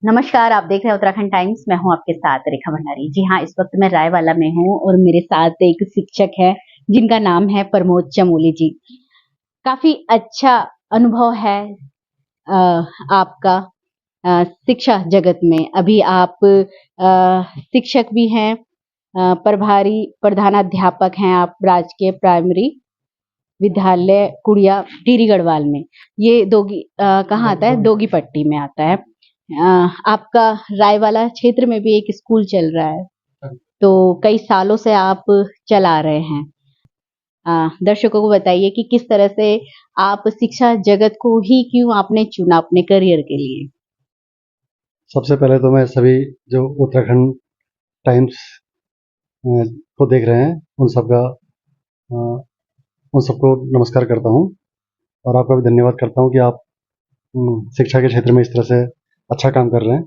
नमस्कार, आप देख रहे हैं उत्तराखंड टाइम्स। मैं हूं आपके साथ रेखा भंडारी। जी हाँ, इस वक्त मैं रायवाला में हूं और मेरे साथ एक शिक्षक है जिनका नाम है प्रमोद चमोली जी। काफी अच्छा अनुभव है अ, आपका शिक्षा जगत में। अभी आप शिक्षक भी हैं, प्रभारी प्रधानाध्यापक हैं आप राजकीय प्राइमरी विद्यालय कुड़िया टिहरी गढ़वाल में। ये कहाँ आता है? दोगी पट्टी में आता है। आपका रायवाला क्षेत्र में भी एक स्कूल चल रहा है, तो कई सालों से आप चला रहे हैं। दर्शकों को बताइए कि किस तरह से आप शिक्षा जगत को ही क्यों आपने चुना अपने करियर के लिए। सबसे पहले तो मैं सभी जो उत्तराखंड टाइम्स को देख रहे हैं अ, उन सबको नमस्कार करता हूँ और आपका भी धन्यवाद करता हूँ कि आप शिक्षा के क्षेत्र में इस तरह से अच्छा काम कर रहे हैं।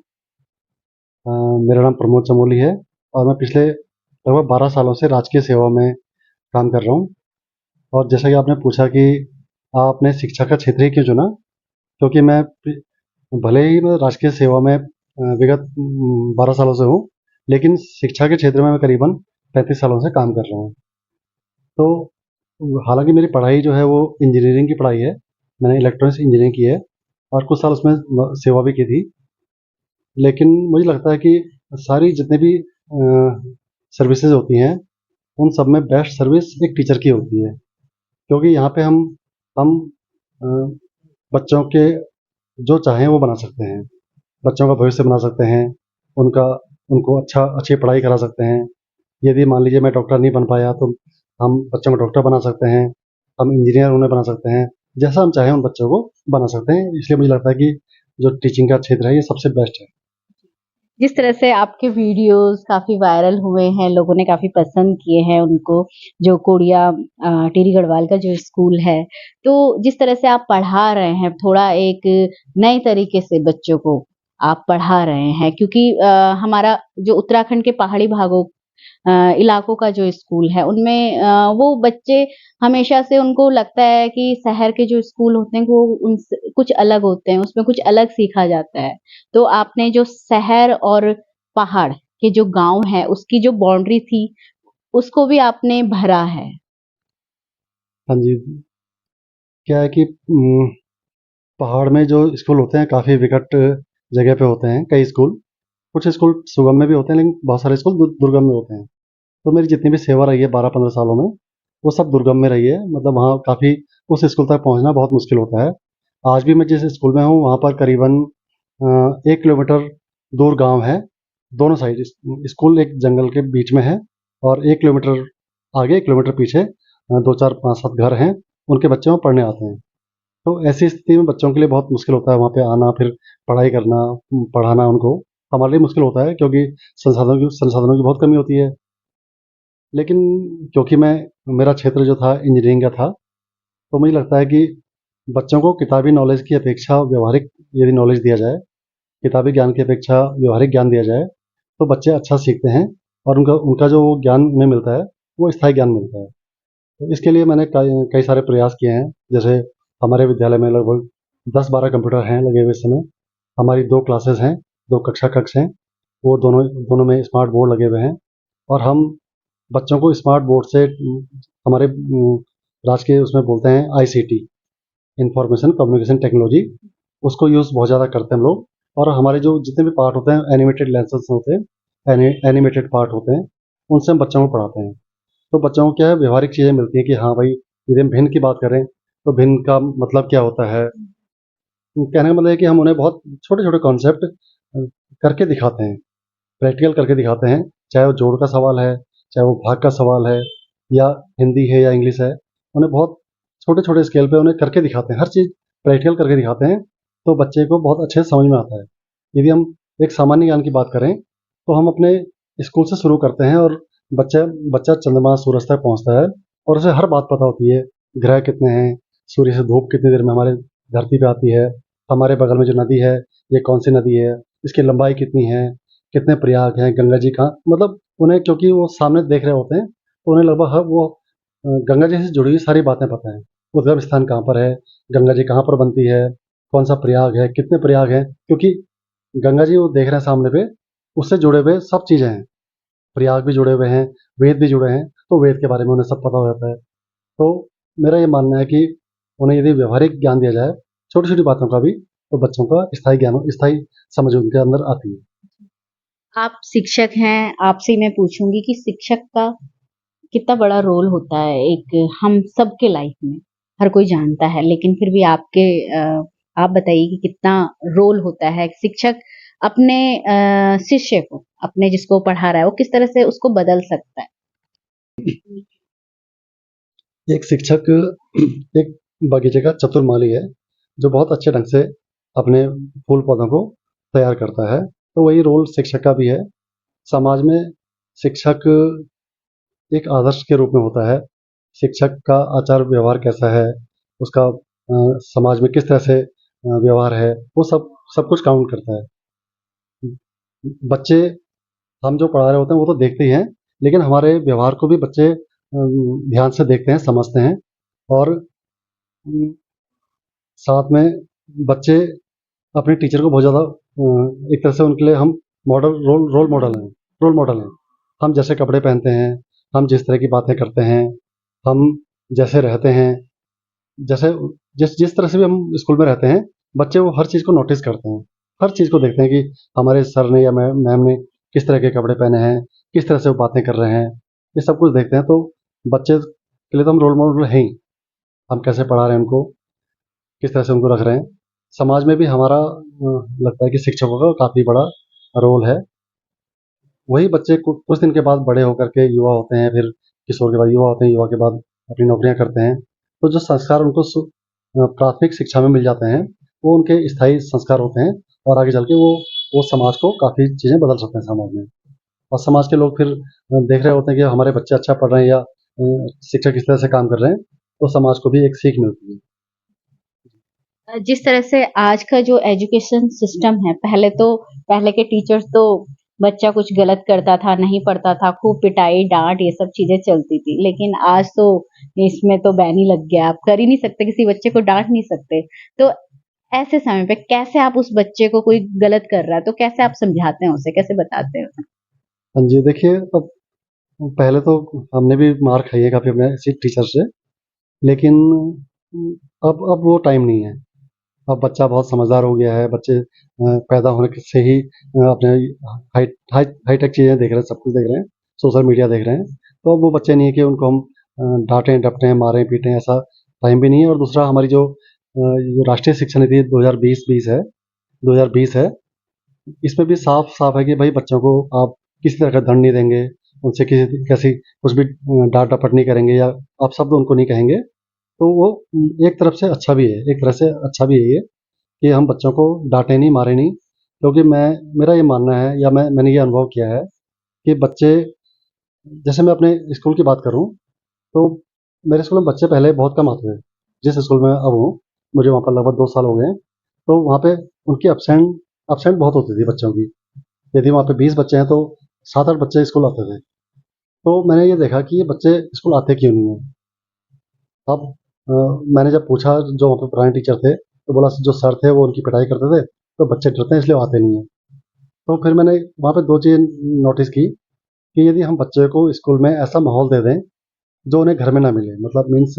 मेरा नाम प्रमोद चमोली है और मैं पिछले लगभग 12 सालों से राजकीय सेवा में काम कर रहा हूँ। और जैसा कि आपने पूछा कि आपने शिक्षा का क्षेत्र ही क्यों चुना, क्योंकि भले ही मैं राजकीय सेवा में विगत 12 सालों से हूँ, लेकिन शिक्षा के क्षेत्र में मैं करीबन 35 सालों से काम कर रहा हूँ। तो हालांकि मेरी पढ़ाई जो है वो इंजीनियरिंग की पढ़ाई है। मैंने इलेक्ट्रॉनिक्स इंजीनियरिंग की है और कुछ साल उसमें सेवा भी की थी। लेकिन मुझे लगता है कि सारी जितने भी सर्विसेज होती हैं, उन सब में बेस्ट सर्विस एक टीचर की होती है, क्योंकि यहाँ पे हम अ, बच्चों के जो चाहें वो बना सकते हैं। बच्चों का भविष्य बना सकते हैं, उनका उनको अच्छी पढ़ाई करा सकते हैं। यदि मान लीजिए मैं डॉक्टर नहीं बन पाया तो हम बच्चों को डॉक्टर बना सकते हैं, हम इंजीनियर उन्हें बना सकते हैं, जैसा हम चाहें उन बच्चों को बना सकते हैं। इसलिए मुझे लगता है कि जो टीचिंग का क्षेत्र है ये सबसे बेस्ट है। जिस तरह से आपके वीडियोस काफी वायरल हुए हैं, लोगों ने काफी पसंद किए हैं उनको, जो कोड़िया टिहरी गढ़वाल का जो स्कूल है, तो जिस तरह से आप पढ़ा रहे हैं, थोड़ा एक नए तरीके से बच्चों को आप पढ़ा रहे हैं, क्योंकि हमारा जो उत्तराखंड के पहाड़ी भागों इलाकों का जो स्कूल है, उनमें वो बच्चे हमेशा से उनको लगता है कि शहर के जो स्कूल होते हैं वो उनसे कुछ अलग होते हैं, उसमें कुछ अलग सीखा जाता है। तो आपने जो शहर और पहाड़ के जो गाँव हैं, उसकी जो बाउंड्री थी, उसको भी आपने भरा है। हाँ जी। क्या है कि पहाड़ में जो स्कूल होते हैं काफ़ी विकट जगह पे होते हैं कई स्कूल। कुछ स्कूल सुगम में भी होते हैं, लेकिन बहुत सारे स्कूल दुर्गम में होते हैं। तो मेरी जितनी भी सेवा रही है 12-15 सालों में, वो सब दुर्गम में रही है। मतलब वहाँ काफ़ी उस स्कूल तक पहुँचना बहुत मुश्किल होता है। आज भी मैं जिस स्कूल में हूँ वहाँ पर करीबन 1 किलोमीटर दूर गाँव है। दोनों साइड स्कूल एक जंगल के बीच में है और 1 किलोमीटर आगे 1 किलोमीटर पीछे 2, 4, 5, 7 घर हैं, उनके बच्चे वहाँ पढ़ने आते हैं। तो ऐसी स्थिति में बच्चों के लिए बहुत मुश्किल होता है वहाँ पे आना, फिर पढ़ाई करना, पढ़ाना उनको। हमारे लिए मुश्किल होता है क्योंकि संसाधनों की बहुत कमी होती है। लेकिन क्योंकि मेरा क्षेत्र जो था इंजीनियरिंग का था, तो मुझे लगता है कि बच्चों को किताबी नॉलेज की अपेक्षा व्यावहारिक यदि नॉलेज दिया जाए, किताबी ज्ञान की अपेक्षा व्यावहारिक ज्ञान दिया जाए, तो बच्चे अच्छा सीखते हैं और उनका उनका जो ज्ञान उन्हें मिलता है, वो स्थायी ज्ञान मिलता है। तो इसके लिए मैंने कई कई सारे प्रयास किए हैं। जैसे हमारे विद्यालय में लगभग 10-12 कंप्यूटर हैं लगे हुए इस समय। हमारी 2 क्लासेस हैं, 2 कक्षा कक्ष हैं, वो दोनों दोनों में स्मार्ट बोर्ड लगे हुए हैं और हम बच्चों को स्मार्ट बोर्ड से हमारे राजकीय उसमें बोलते हैं आईसीटी, इंफॉर्मेशन कम्युनिकेशन टेक्नोलॉजी, उसको यूज़ बहुत ज़्यादा करते हैं हम लोग। और हमारे जो जितने भी पार्ट होते हैं एनिमेटेड लेसन्स होते हैं, एनिमेटेड पार्ट होते हैं, उनसे हम बच्चों को पढ़ाते हैं। तो बच्चों को क्या है व्यवहारिक चीज़ें मिलती हैं कि हाँ भाई, यदि हम भिन्न की बात करें तो भिन्न का मतलब क्या होता है। कहने का मतलब है कि हम उन्हें बहुत छोटे-छोटे कॉन्सेप्ट करके दिखाते हैं, प्रैक्टिकल करके दिखाते हैं। चाहे वो जोड़ का सवाल है, चाहे वो भाग का सवाल है, या हिंदी है या इंग्लिश है, उन्हें बहुत छोटे-छोटे स्केल पे उन्हें करके दिखाते हैं। हर चीज़ प्रैक्टिकल करके दिखाते हैं, तो बच्चे को बहुत अच्छे से समझ में आता है। यदि हम एक सामान्य ज्ञान की बात करें, तो हम अपने स्कूल से शुरू करते हैं और बच्चा बच्चा चंद्रमा, सूरज तक पहुँचता है और उसे हर बात पता होती है। ग्रह कितने हैं, सूर्य से धूप कितनी देर में हमारे धरती पे आती है, हमारे बगल में जो नदी है, ये कौन-सी नदी है, इसकी लंबाई कितनी है, कितने प्रयाग हैं, गंगा जी कहाँ, मतलब उन्हें क्योंकि वो सामने देख रहे होते हैं, तो उन्हें लगभग गंगा जी से जुड़ी हुई सारी बातें पता हैं। उद्गम स्थान कहाँ पर है, गंगा जी कहाँ पर बनती है, कौन-सा प्रयाग है, कितने प्रयाग हैं, क्योंकि गंगा जी वो देख रहे हैं सामने पे, उससे जुड़े हुए सब चीज़ें हैं। प्रयाग भी जुड़े हुए हैं, वेद भी जुड़े हैं, तो वेद के बारे में उन्हें सब पता हो जाता है। तो मेरा ये मानना है कि उन्हें यदि व्यावहारिक ज्ञान दिया जाए, छोटी-छोटी बातों का भी, तो बच्चों का स्थायी समझ उनके अंदर आती है। आप शिक्षक हैं, आपसे मैं पूछूंगी कि शिक्षक का कितना बड़ा रोल होता है एक हम सबके लाइफ में। हर कोई जानता है, लेकिन फिर भी आप बताइए कि कितना रोल होता है शिक्षक अपने शिष्य को, अपने जिसको पढ़ा रहा है, वो किस तरह से उसको बदल सकता है। एक शिक्षक एक बगीचे का चतुर माली है, जो बहुत अच्छे ढंग से अपने फूल पौधों को तैयार करता है। तो वही रोल शिक्षक का भी है। समाज में शिक्षक एक आदर्श के रूप में होता है। शिक्षक का आचार व्यवहार कैसा है, उसका समाज में किस तरह से व्यवहार है, वो सब सब कुछ काउंट करता है। बच्चे हम जो पढ़ा रहे होते हैं वो तो देखते ही हैं, लेकिन हमारे व्यवहार को भी बच्चे ध्यान से देखते हैं, समझते हैं। और साथ में बच्चे अपने टीचर को बहुत ज़्यादा एक तरह से उनके लिए हम रोल मॉडल हैं। हम जैसे कपड़े पहनते हैं, हम जिस तरह की बातें करते हैं, हम जैसे रहते हैं, जैसे जिस जिस तरह से भी हम स्कूल में रहते हैं, बच्चे वो हर चीज़ को नोटिस करते हैं। हर चीज़ को देखते हैं कि हमारे सर ने या मैम ने किस तरह के कपड़े पहने हैं, किस तरह से वो बातें कर रहे हैं, ये सब कुछ देखते हैं। तो बच्चे के लिए तो हम रोल मॉडल हैं ही। हम कैसे पढ़ा रहे हैं उनको, किस तरह से उनको रख रहे हैं। समाज में भी हमारा लगता है कि शिक्षकों का काफ़ी बड़ा रोल है। वही बच्चे कुछ दिन के बाद बड़े होकर के युवा होते हैं, फिर किशोर के बाद युवा होते हैं, युवा के बाद अपनी नौकरियां करते हैं। तो जो संस्कार उनको प्राथमिक शिक्षा में मिल जाते हैं, वो उनके स्थायी संस्कार होते हैं। और आगे चल के वो समाज को काफ़ी चीज़ें बदल सकते हैं समाज में। और समाज के लोग फिर देख रहे होते हैं कि हमारे बच्चे अच्छा पढ़ रहे हैं या शिक्षक इस तरह से काम कर रहे हैं, तो समाज को भी एक सीख मिलती है। जिस तरह से आज का जो एजुकेशन सिस्टम है, पहले के टीचर्स तो बच्चा कुछ गलत करता था, नहीं पढ़ता था, खूब पिटाई, डाँट ये सब चीज़ें चलती थी। लेकिन आज तो इसमें तो बैन ही लग गया, आप कर ही नहीं सकते, किसी बच्चे को डाँट नहीं सकते। तो ऐसे समय पे कैसे आप उस बच्चे को कोई गलत कर रहा है, तो कैसे आप समझाते हैं उसे, कैसे बताते हैं? हाँ जी, देखिए अब पहले तो हमने भी मार खाई है काफ़ी अपने इसी टीचर से, लेकिन अब वो टाइम नहीं है। अब बच्चा बहुत समझदार हो गया है। बच्चे पैदा होने से ही अपने हाईटेक चीज़ें देख रहे हैं, सब कुछ देख रहे हैं, सोशल मीडिया देख रहे हैं। तो अब वो बच्चे नहीं है कि उनको हम डांटें डपटें मारें पीटें, ऐसा टाइम भी नहीं है। और दूसरा हमारी जो राष्ट्रीय शिक्षा नीति 2020 है, इसमें भी साफ साफ है कि भाई बच्चों को आप किसी तरह का दंड नहीं देंगे, उनसे किसी कैसी कुछ भी डांट डपट नहीं करेंगे या आप शब्द उनको नहीं कहेंगे। तो वो एक तरफ से अच्छा भी है, एक तरह से अच्छा भी है ये कि हम बच्चों को डांटे नहीं मारे नहीं। क्योंकि मेरा ये मानना है या मैंने ये अनुभव किया है कि बच्चे, जैसे मैं अपने स्कूल की बात करूं, तो मेरे स्कूल में बच्चे पहले बहुत कम आते थे। जिस स्कूल में अब हूँ, मुझे वहाँ पर लगभग 2 साल हो गए हैं। तो वहाँ पे उनकी अपसेंट बहुत होती थी बच्चों की। यदि वहाँ पे 20 बच्चे हैं तो 7-8 बच्चे स्कूल आते थे। तो मैंने ये देखा कि ये बच्चे स्कूल आते क्यों नहीं है। अब मैंने जब पूछा जो वहाँ पे पुराने टीचर थे, तो बोला जो सर थे वो उनकी पिटाई करते थे, तो बच्चे डरते हैं इसलिए वो आते नहीं है। तो फिर मैंने वहाँ पे 2 चीज़ें नोटिस की कि यदि हम बच्चे को स्कूल में ऐसा माहौल दे दें जो उन्हें घर में ना मिले, मतलब मीन्स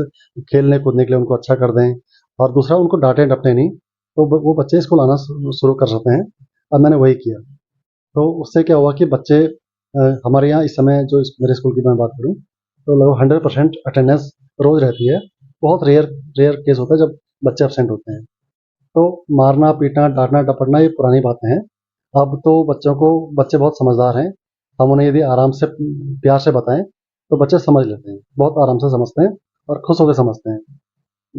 खेलने कूदने के लिए उनको अच्छा कर दें, और दूसरा उनको डांटे डपटे नहीं, तो वो बच्चे स्कूल आना शुरू कर सकते हैं। अब मैंने वही किया। तो उससे क्या हुआ कि बच्चे हमारे यहाँ इस समय जो मेरे स्कूल की मैं बात करूँ, तो लगभग 100% अटेंडेंस रोज रहती है। बहुत रेयर रेयर केस होता है जब बच्चे एबसेंट होते हैं। तो मारना पीटना डांटना डपटना ये पुरानी बातें हैं। अब तो बच्चे बहुत समझदार हैं। हम उन्हें यदि आराम से प्यार से बताएं तो बच्चे समझ लेते हैं, बहुत आराम से समझते हैं और खुश होकर समझते हैं।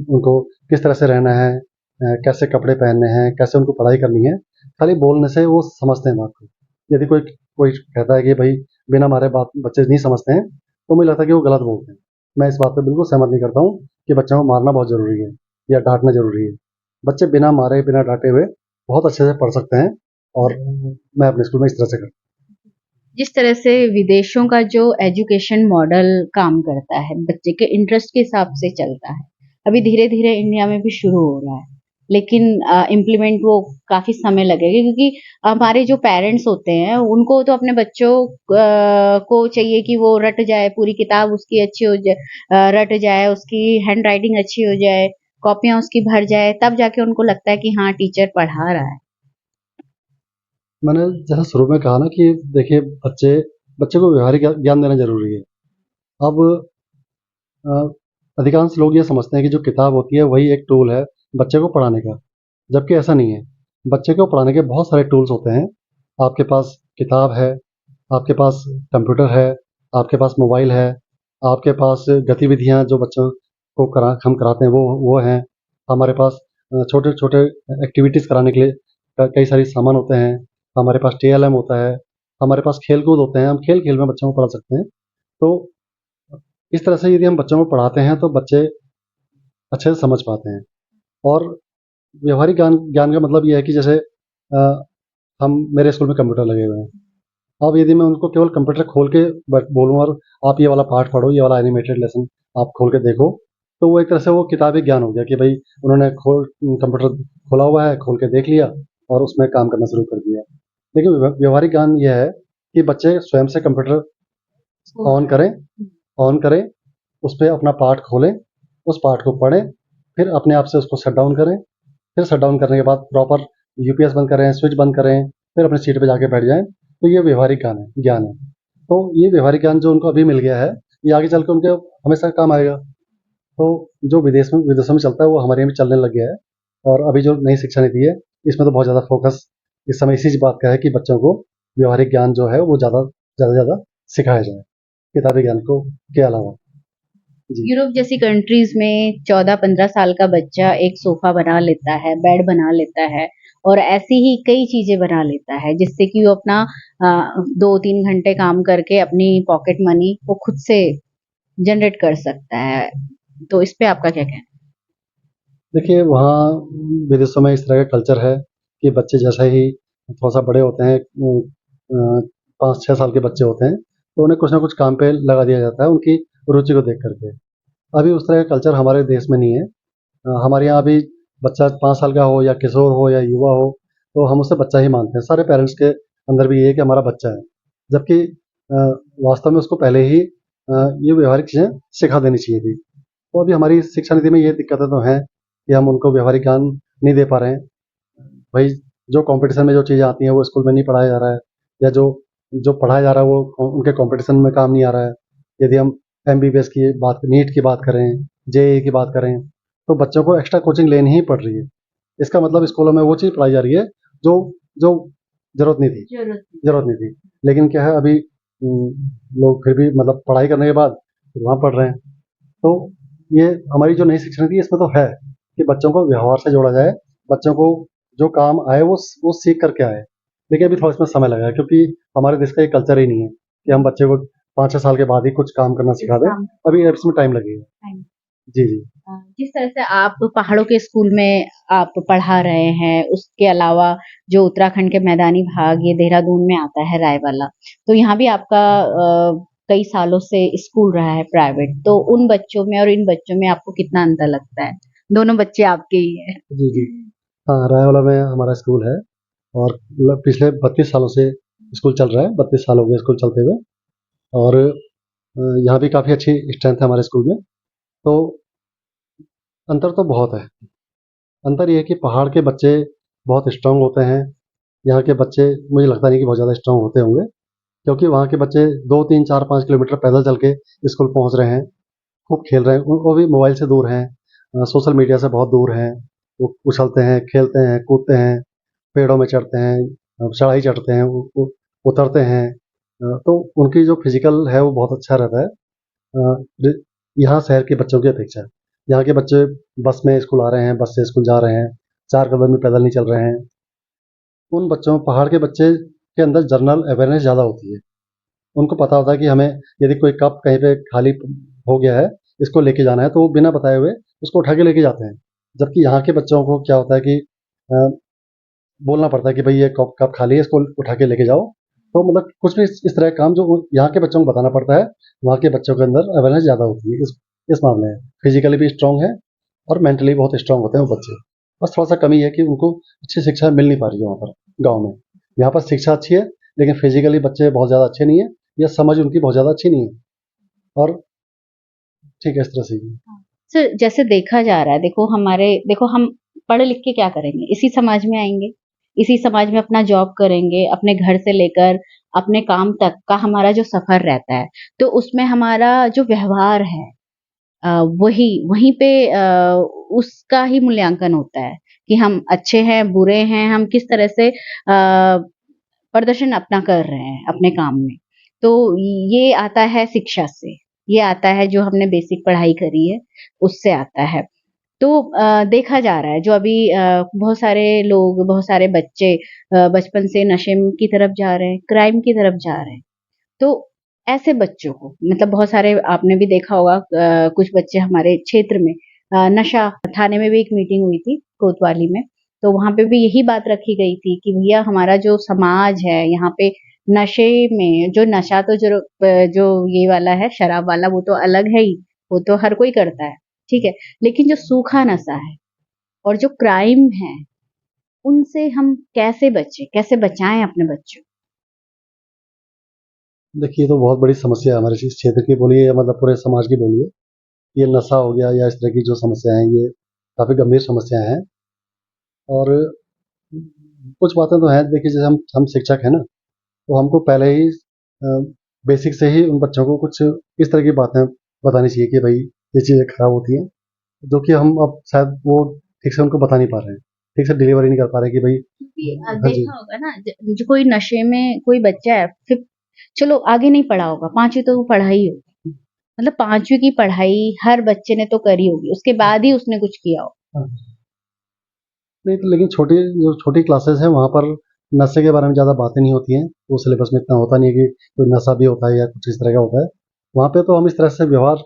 उनको किस तरह से रहना है, कैसे कपड़े पहनने हैं, कैसे उनको पढ़ाई करनी है, खाली बोलने से वो समझते हैं बात को। यदि कोई कोई कहता है कि भाई बिना मारे बात बच्चे नहीं समझते हैं, तो मुझे लगता है कि वो गलत बोलते हैं। मैं इस बात पे बिल्कुल सहमत नहीं करता हूँ कि बच्चों को मारना बहुत ज़रूरी है या डांटना ज़रूरी है। बच्चे बिना मारे बिना डांटे हुए बहुत अच्छे से पढ़ सकते हैं। और मैं अपने स्कूल में इस तरह से करता जिस तरह से विदेशों का जो एजुकेशन मॉडल काम करता है, बच्चे के इंटरेस्ट के हिसाब से चलता है, अभी धीरे धीरे इंडिया में भी शुरू हो रहा है। लेकिन इम्प्लीमेंट वो काफ़ी समय लगेगा, क्योंकि हमारे जो पेरेंट्स होते हैं उनको तो अपने बच्चों को चाहिए कि वो रट जाए, पूरी किताब उसकी अच्छी हो जाए, रट जाए, उसकी हैंड राइटिंग अच्छी हो जाए, कॉपियाँ उसकी भर जाए, तब जाके उनको लगता है कि हाँ टीचर पढ़ा रहा है। मैंने जैसा शुरू में कहा ना कि देखिए बच्चे को व्यवहारिक ज्ञान देना ज़रूरी है। अब अ, अधिकांश लोग ये समझते हैं कि जो किताब होती है वही एक टूल है बच्चे को पढ़ाने का, जबकि ऐसा नहीं है। बच्चे को पढ़ाने के बहुत सारे टूल्स होते हैं। आपके पास किताब है, आपके पास कंप्यूटर है, आपके पास मोबाइल है, आपके पास गतिविधियाँ जो बच्चों को हम कराते हैं वो हैं। हमारे पास छोटे-छोटे एक्टिविटीज़ कराने के लिए कई सारे सामान होते हैं। हमारे पास टीएलएम होता है, हमारे पास खेल-कूद होते हैं, हम खेल-खेल में बच्चों को पढ़ा सकते हैं। तो इस तरह से यदि हम बच्चों को पढ़ाते हैं तो बच्चे अच्छे से समझ पाते हैं। और व्यवहारिक ज्ञान ज्ञान का मतलब ये है कि जैसे हम मेरे स्कूल में कंप्यूटर लगे हुए हैं। अब यदि मैं उनको केवल कंप्यूटर खोल के बोलूँ और आप ये वाला पार्ट पढ़ो, ये वाला एनिमेटेड लेसन आप खोल के देखो, तो वो एक तरह से वो किताबी ज्ञान हो गया कि भाई उन्होंने कंप्यूटर खोला हुआ है, खोल के देख लिया और उसमें काम करना शुरू कर दिया। लेकिन व्यवहारिक ज्ञान ये है कि बच्चे स्वयं से कंप्यूटर ऑन करें ऑन करें, उस पे अपना पार्ट खोलें, उस पार्ट को पढ़ें, फिर अपने आप से उसको शट डाउन करें, फिर शट डाउन करने के बाद प्रॉपर यूपीएस बंद करें, स्विच बंद करें, फिर अपनी सीट पे जाके बैठ जाएँ, तो ये व्यवहारिक ज्ञान है। तो ये व्यवहारिक ज्ञान जो उनको अभी मिल गया है, ये आगे चल के उनके हमेशा काम आएगा। तो जो विदेशों में चलता है, वो हमारे यहाँ भी चलने लग गया है। और अभी जो नई शिक्षा नीति है, इसमें तो बहुत ज़्यादा फोकस इस समय इसी बात का है कि बच्चों को व्यवहारिक ज्ञान जो है, वो ज़्यादा से ज़्यादा सिखाया जाए, किताबी ज्ञान को के अलावा। जी। यूरोप जैसी कंट्रीज में 14-15 साल का बच्चा एक सोफा बना लेता है, बेड बना लेता है और ऐसी ही कई चीजें बना लेता है, जिससे कि वो अपना 2-3 घंटे काम करके अपनी पॉकेट मनी वो खुद से जनरेट कर सकता है। तो इस पे आपका क्या कहना है? देखिए, वहाँ विदेशों में इस तरह का कल्चर है कि बच्चे जैसे ही थोड़ा-सा बड़े होते हैं, 5-6 साल के बच्चे होते हैं, तो उन्हें कुछ न कुछ काम पे लगा दिया जाता है, उनकी रुचि को देख कर के। अभी उस तरह का कल्चर हमारे देश में नहीं है। हमारे यहाँ अभी बच्चा 5 साल का हो या किशोर हो या युवा हो, तो हम उसे बच्चा ही मानते हैं। सारे पेरेंट्स के अंदर भी ये है कि हमारा बच्चा है। जबकि वास्तव में उसको पहले ही ये व्यावहारिक चीज़ें सिखा देनी चाहिए थी। तो अभी हमारी शिक्षा नीति में ये दिक्कतें तो हैं कि हम उनको व्यावहारिक ज्ञान नहीं दे पा रहे हैं। भाई, जो कॉम्पिटिशन में जो चीज़ें आती हैं वो स्कूल में नहीं पढ़ाया जा रहा है, या जो जो पढ़ाया जा रहा है वो उनके कॉम्पिटिशन में काम नहीं आ रहा है। यदि हम एमबीबीएस की बात, नीट की बात करें, जेईई की बात करें, तो बच्चों को एक्स्ट्रा कोचिंग लेनी ही पड़ रही है। इसका मतलब स्कूलों में वो चीज़ पढ़ाई जा रही है जो जो ज़रूरत नहीं थी। ज़रूरत नहीं थी। लेकिन क्या है, अभी लोग फिर भी मतलब पढ़ाई करने के बाद फिर वहाँ पढ़ रहे हैं। तो ये हमारी जो नई शिक्षा नीति है, इसमें तो है कि बच्चों को व्यवहार से जोड़ा जाए, बच्चों को जो काम आए वो सीख करके आए। लेकिन अभी थोड़ा इसमें समय लगा है, क्योंकि हमारे देश का ये कल्चर ही नहीं है कि हम बच्चे को 5-6 साल के बाद ही कुछ काम करना सिखा दें। अभी इसमें टाइम लगेगा। जी, जी। जिस तरह से आप पहाड़ों के स्कूल में आप पढ़ा रहे हैं, उसके अलावा जो उत्तराखंड के मैदानी भाग ये देहरादून में आता है रायवाला, तो यहाँ भी आपका कई सालों से स्कूल रहा है प्राइवेट, तो उन बच्चों में और इन बच्चों में आपको कितना अंतर लगता है? दोनों बच्चे आपके ही हैं। जी, जी। हाँ, रायवाला में हमारा स्कूल है और पिछले 32 सालों से स्कूल चल रहा है, 32 साल हो गए स्कूल चलते हुए। और यहाँ भी काफ़ी अच्छी स्ट्रेंथ है हमारे स्कूल में। तो अंतर तो बहुत है। अंतर ये है कि पहाड़ के बच्चे बहुत स्ट्रांग होते हैं। यहाँ के बच्चे मुझे लगता नहीं कि बहुत ज़्यादा स्ट्रांग होते होंगे, क्योंकि वहाँ के बच्चे 2, 3, 4, 5 किलोमीटर पैदल चल के स्कूल पहुँच रहे हैं, खूब खेल रहे हैं। वो भी मोबाइल से दूर हैं, सोशल मीडिया से बहुत दूर हैं। वो उछलते हैं, खेलते हैं, कूदते हैं, पेड़ों में चढ़ते हैं, चढ़ाई चढ़ते हैं, उतरते हैं। तो उनकी जो फिजिकल है वो बहुत अच्छा रहता है, यहाँ शहर के बच्चों की अपेक्षा। यहाँ के बच्चे बस में स्कूल आ रहे हैं, बस से स्कूल जा रहे हैं, 4 कदम भी पैदल नहीं चल रहे हैं। उन बच्चों पहाड़ के बच्चे के अंदर जनरल अवेयरनेस ज़्यादा होती है। उनको पता होता है कि हमें यदि कोई कप कहीं पे खाली हो गया है, इसको लेके जाना है, तो वो बिना बताए हुए उसको उठा के लेके जाते हैं। जबकि यहाँ के बच्चों को क्या होता है कि अ, बोलना पड़ता है कि भाई ये कप खाली है, इसको उठा के लेके जाओ। तो मतलब कुछ भी इस तरह का काम जो यहाँ के बच्चों को बताना पड़ता है, वहाँ के बच्चों के अंदर अवेयरनेस ज़्यादा होती है इस मामले में। फिजिकली भी स्ट्रांग है और मेंटली बहुत स्ट्रांग होते हैं वो बच्चे। बस थोड़ा सा कमी है कि उनको अच्छी शिक्षा मिल नहीं पा रही है वहाँ पर गाँव में। यहाँ पर शिक्षा अच्छी है, लेकिन फिजिकली बच्चे बहुत ज़्यादा अच्छे नहीं है, या समझ उनकी बहुत ज़्यादा अच्छी नहीं है। और ठीक है, इस तरह से ही। सर जैसे देखा जा रहा है, देखो हम पढ़ लिख के क्या करेंगे, इसी समाज में आएंगे, इसी समाज में अपना जॉब करेंगे, अपने घर से लेकर अपने काम तक का हमारा जो सफर रहता है, तो उसमें हमारा जो व्यवहार है वही वहीं पे उसका ही मूल्यांकन होता है कि हम अच्छे हैं, बुरे हैं, हम किस तरह से प्रदर्शन अपना कर रहे हैं अपने काम में। तो ये आता है शिक्षा से, ये आता है जो हमने बेसिक पढ़ाई करी है उससे आता है। तो देखा जा रहा है जो अभी बहुत सारे लोग, बहुत सारे बच्चे बचपन से नशे की तरफ जा रहे हैं, क्राइम की तरफ जा रहे हैं। तो ऐसे बच्चों को मतलब बहुत सारे आपने भी देखा होगा, कुछ बच्चे हमारे क्षेत्र में नशा थाने में भी एक मीटिंग हुई थी कोतवाली में, तो वहां पे भी यही बात रखी गई थी कि भैया हमारा जो समाज है यहाँ पे नशे में जो नशा तो जो ये वाला है शराब वाला वो तो अलग है ही, वो तो हर कोई करता है, ठीक है, लेकिन जो सूखा नशा है और जो क्राइम है उनसे हम कैसे बचे, कैसे बचाएं अपने बच्चों। देखिए, ये तो बहुत बड़ी समस्या है हमारे इस क्षेत्र की बोलिए, या मतलब पूरे समाज की बोलिए। ये नशा हो गया या इस तरह की जो समस्याएँ हैं, ये काफ़ी गंभीर समस्याएँ हैं। और कुछ बातें तो हैं, देखिए जैसे हम शिक्षक हैं ना, तो हमको पहले ही बेसिक से ही उन बच्चों को कुछ इस तरह की बातें बतानी चाहिए कि भाई ये चीज़ें खराब होती हैं, जो कि हम अब शायद वो ठीक से उनको बता नहीं पा रहे हैं, ठीक से डिलीवरी नहीं कर पा रहे कि भाई। क्योंकि हाँ जी। देखा होगा ना जो कोई नशे में कोई बच्चा है, फिर चलो आगे नहीं पढ़ा होगा, पांचवी तो वो पढ़ा ही होगी, मतलब पांचवी की पढ़ाई हर बच्चे ने तो करी होगी, उसके बाद ही उसने कुछ किया हो। हाँ, नहीं तो लेकिन जो छोटी क्लासेस हैं वहाँ पर नशे के बारे में ज़्यादा बातें नहीं होती हैं, वो सिलेबस में इतना होता नहीं है कि कोई नशा भी होता है या कुछ इस तरह का होता है। वहाँ पे तो हम इस तरह से व्यवहार,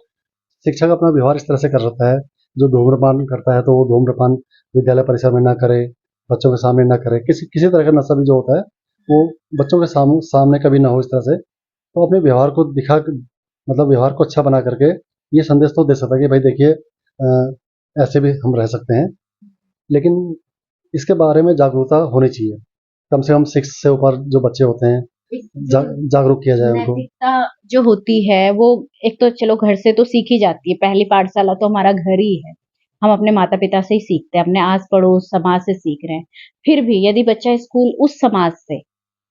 शिक्षक अपना व्यवहार इस तरह से कर सकता है, जो धूम्रपान करता है तो वो धूम्रपान विद्यालय परिसर में ना करे, बच्चों के सामने ना करे, किसी किसी तरह का नशा भी जो होता है वो बच्चों के सामने कभी ना हो इस तरह से। तो अपने व्यवहार को मतलब व्यवहार को अच्छा बना करके ये संदेश तो दे सकता है कि भाई देखिए ऐसे भी हम रह सकते हैं, लेकिन इसके बारे में जागरूकता होनी चाहिए। कम से कम 6 से ऊपर जो बच्चे होते हैं, एक जो जागरूक किया जाए उनको। नैतिकता जो होती है वो एक तो चलो घर से तो सीखी जाती है, पहली पाठशाला तो हमारा घर ही है, हम अपने माता पिता से ही सीखते हैं, अपने आस पड़ोस समाज से सीख रहे हैं। फिर भी यदि बच्चा स्कूल उस समाज से,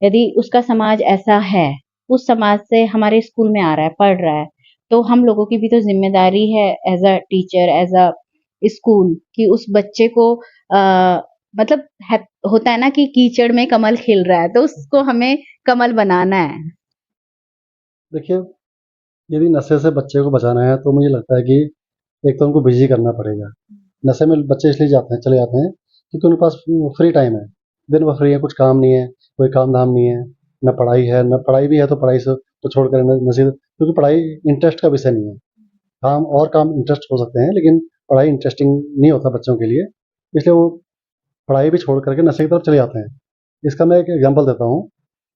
यदि उसका समाज ऐसा है, उस समाज से हमारे स्कूल में आ रहा है, पढ़ रहा है, तो हम लोगों की भी तो जिम्मेदारी है as a teacher, as a school, कि उस बच्चे को मतलब होता है ना कि कीचड़ में कमल खिल रहा है तो उसको हमें कमल बनाना है। देखिए, यदि नशे से बच्चे को बचाना है तो मुझे लगता है कि एक तो उनको बिज़ी करना पड़ेगा। नशे में बच्चे इसलिए चले जाते हैं क्योंकि उनके पास फ्री टाइम है। दिन भर फ्री है, कुछ काम नहीं है, कोई काम-धाम नहीं है, ना पढ़ाई है, ना पढ़ाई भी है तो पढ़ाई से तो छोड़कर नशे, क्योंकि पढ़ाई इंटरेस्ट का विषय नहीं है। काम इंटरेस्ट हो सकते हैं, लेकिन पढ़ाई इंटरेस्टिंग नहीं होता बच्चों के लिए, इसलिए वो पढ़ाई भी छोड़ कर के नशे की तरफ चले जाते हैं। इसका मैं एक एग्ज़ाम्पल देता हूँ,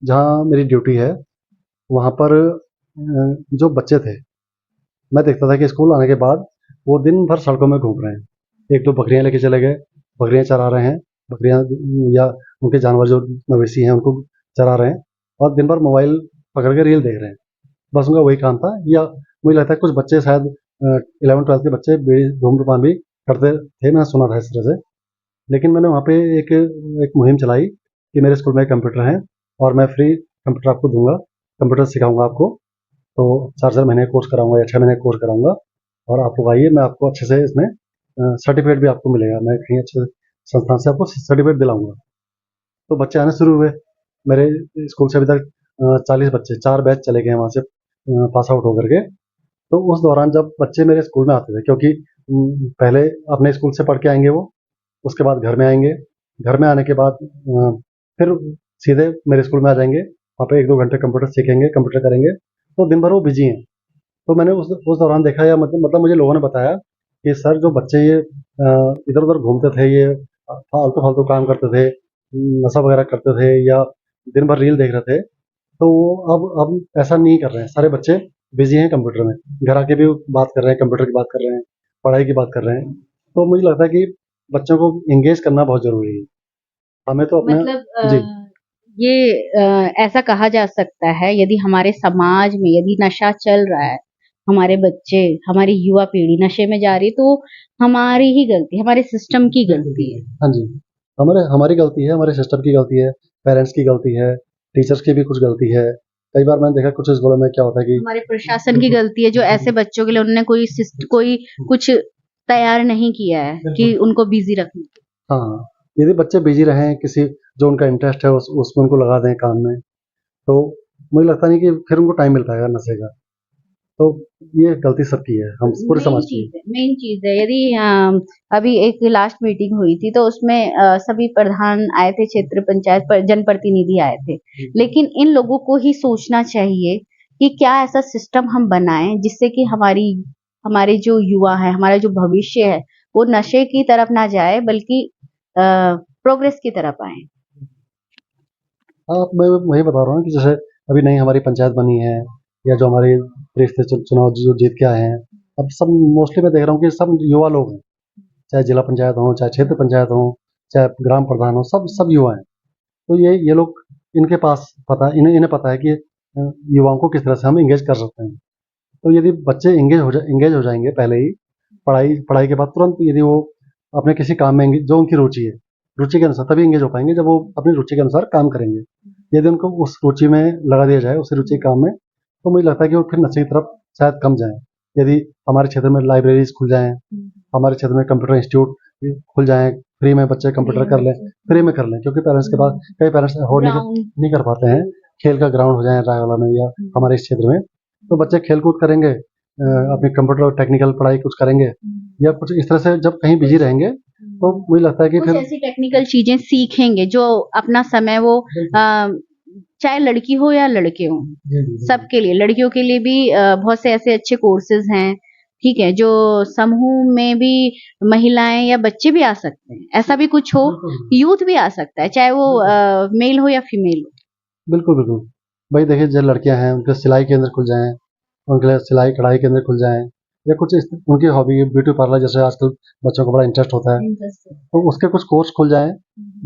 जहाँ मेरी ड्यूटी है, वहाँ पर जो बच्चे थे, मैं देखता था कि स्कूल आने के बाद वो दिन भर सड़कों में घूम रहे हैं। 1-2 बकरियाँ लेके चले गए, बकरियाँ चरा रहे हैं, बकरियाँ या उनके जानवर जो मवेशी हैं उनको चरा रहे हैं, और दिन भर मोबाइल पकड़ के रील देख रहे हैं। बस उनका वही काम था। या मुझे लगता है कुछ बच्चे शायद 11th-12th के बच्चे बीड़ी धूम्रपान भी करते थे, मैंने सुना था इस तरह से। लेकिन मैंने वहाँ पे एक एक मुहिम चलाई कि मेरे स्कूल में कंप्यूटर है और मैं फ्री कंप्यूटर आपको दूँगा, कंप्यूटर सिखाऊँगा आपको। तो 4-4 महीने कोर्स कराऊँगा या 6 महीने कोर्स कराऊँगा, और आप लोग आइए, मैं आपको अच्छे से इसमें सर्टिफ़िकेट भी आपको मिलेगा। मैं कहीं अच्छे संस्थान से आपको सर्टिफ़िकेट दिलाऊँगा। तो बच्चे आने शुरू हुए। मेरे स्कूल से अभी तक 40 बच्चे, 4 बैच चले गए हैं वहाँ से पास आउट होकर के। तो उस दौरान जब बच्चे मेरे स्कूल में आते थे, क्योंकि पहले अपने स्कूल से पढ़ के आएँगे वो, उसके बाद घर में आएँगे। घर में आने के बाद फिर सीधे मेरे स्कूल में आ जाएँगे। वहाँ पे 1-2 घंटे कंप्यूटर सीखेंगे, कंप्यूटर करेंगे, तो दिन भर वो बिज़ी हैं। तो मैंने उस दौरान देखा, या मतलब मुझे लोगों ने बताया कि सर जो बच्चे ये इधर-उधर घूमते थे, ये फालतू-फालतू काम करते थे, नशा वगैरह करते थे या दिन भर रील देख रहे थे, तो वो अब ऐसा नहीं कर रहे हैं। सारे बच्चे बिज़ी हैं कंप्यूटर में। घर आके भी बात कर रहे हैं, कंप्यूटर की बात कर रहे हैं, पढ़ाई की बात कर रहे हैं। तो मुझे लगता है कि बच्चों को एंगेज करना बहुत ज़रूरी है। हमें तो अपना मतलब जी, ऐसा कहा जा सकता है यदि हमारे समाज में यदि नशा चल रहा है, हमारे बच्चे, हमारी युवा पीढ़ी नशे में जा रही है तो हमारी ही गलती है, हमारे सिस्टम की गलती है। हाँ जी। हमारी गलती है, हमारे सिस्टम की गलती है, पेरेंट्स की गलती है, टीचर्स की भी कुछ गलती है। कई बार मैंने देखा कुछ स्कूलों में क्या होता है कि हमारे प्रशासन की गलती है जो ऐसे बच्चों के लिए उन्होंने कोई कुछ तैयार नहीं किया है कि बिल्कुल। उनको बिज़ी रखने के लिए। हाँ, यदि बच्चे बिज़ी रहें किसी जो उनका इंटरेस्ट है उसमें उनको लगा दें काम में, तो मुझे लगता नहीं कि फिर उनको टाइम मिल पाएगा नशे का। तो ये गलती सबकी है, हम पूरे समाज की है। मेन चीज़ है यदि अभी एक लास्ट मीटिंग हुई थी तो उसमें सभी प्रधान आए थे, क्षेत्र पंचायत जनप्रतिनिधि आए थे। लेकिन इन लोगों को ही सोचना चाहिए कि क्या ऐसा सिस्टम हम बनाएं जिससे कि हमारे जो युवा है, हमारा जो भविष्य है, वो नशे की तरफ ना जाए बल्कि प्रोग्रेस की तरफ आए। हाँ, मैं वही बता रहा हूँ कि जैसे अभी नई हमारी पंचायत बनी है या जो हमारे रिश्ते चुनाव जो जीत के आए हैं, अब सब मोस्टली मैं देख रहा हूँ कि सब युवा लोग हैं, चाहे जिला पंचायत हो, चाहे क्षेत्र पंचायत हो, चाहे ग्राम प्रधान हो, सब युवा हैं। तो ये लोग इनके पास इन्हें इन्हें पता है कि युवाओं को किस तरह से हम एंगेज कर सकते हैं। तो यदि बच्चे एंगेज हो जाएंगे पहले ही पढ़ाई पढ़ाई के बाद तुरंत यदि वो अपने किसी काम में जो उनकी रुचि है, रुचि के अनुसार तभी एंगेज हो पाएंगे जब वो अपनी रुचि के अनुसार काम करेंगे। यदि उनको उस रुचि में लगा दिया जाए, उस रुचि के काम में, तो मुझे लगता है कि वो फिर नशे की तरफ शायद कम जाएं। यदि हमारे क्षेत्र में लाइब्रेरीज खुल जाएं, हमारे क्षेत्र में कंप्यूटर इंस्टीट्यूट खुल जाएं, फ्री में बच्चे कंप्यूटर कर लें, फ्री में कर लें, क्योंकि पेरेंट्स के पास कई पेरेंट्स अफोर्ड नहीं कर पाते हैं। खेल का ग्राउंड हो जाए रायवाला में या हमारे इस क्षेत्र में, तो बच्चे खेल कूद करेंगे, अपनी कंप्यूटर और टेक्निकल पढ़ाई कुछ करेंगे या कुछ इस तरह से जब कहीं बिजी रहेंगे, तो मुझे लगता है कि कुछ फिर ऐसी टेक्निकल चीजें सीखेंगे जो अपना समय वो चाहे लड़की हो या लड़के हो, सबके लिए, लड़कियों के लिए भी बहुत से ऐसे अच्छे कोर्सेज हैं, ठीक है, जो समूह में भी महिलाएं या बच्चे भी आ सकते हैं, ऐसा भी कुछ हो, यूथ भी आ सकता है, चाहे वो मेल हो या फीमेल हो। बिल्कुल बिल्कुल। भाई देखिए, जो लड़कियां हैं उनके सिलाई केंद्र खुल जाएं, उनके लिए सिलाई कढ़ाई केंद्र खुल जाएं, या कुछ उनकी हॉबी ब्यूटी पार्लर जैसे आजकल बच्चों को बड़ा इंटरेस्ट होता है, तो उसके कुछ कोर्स खुल जाएं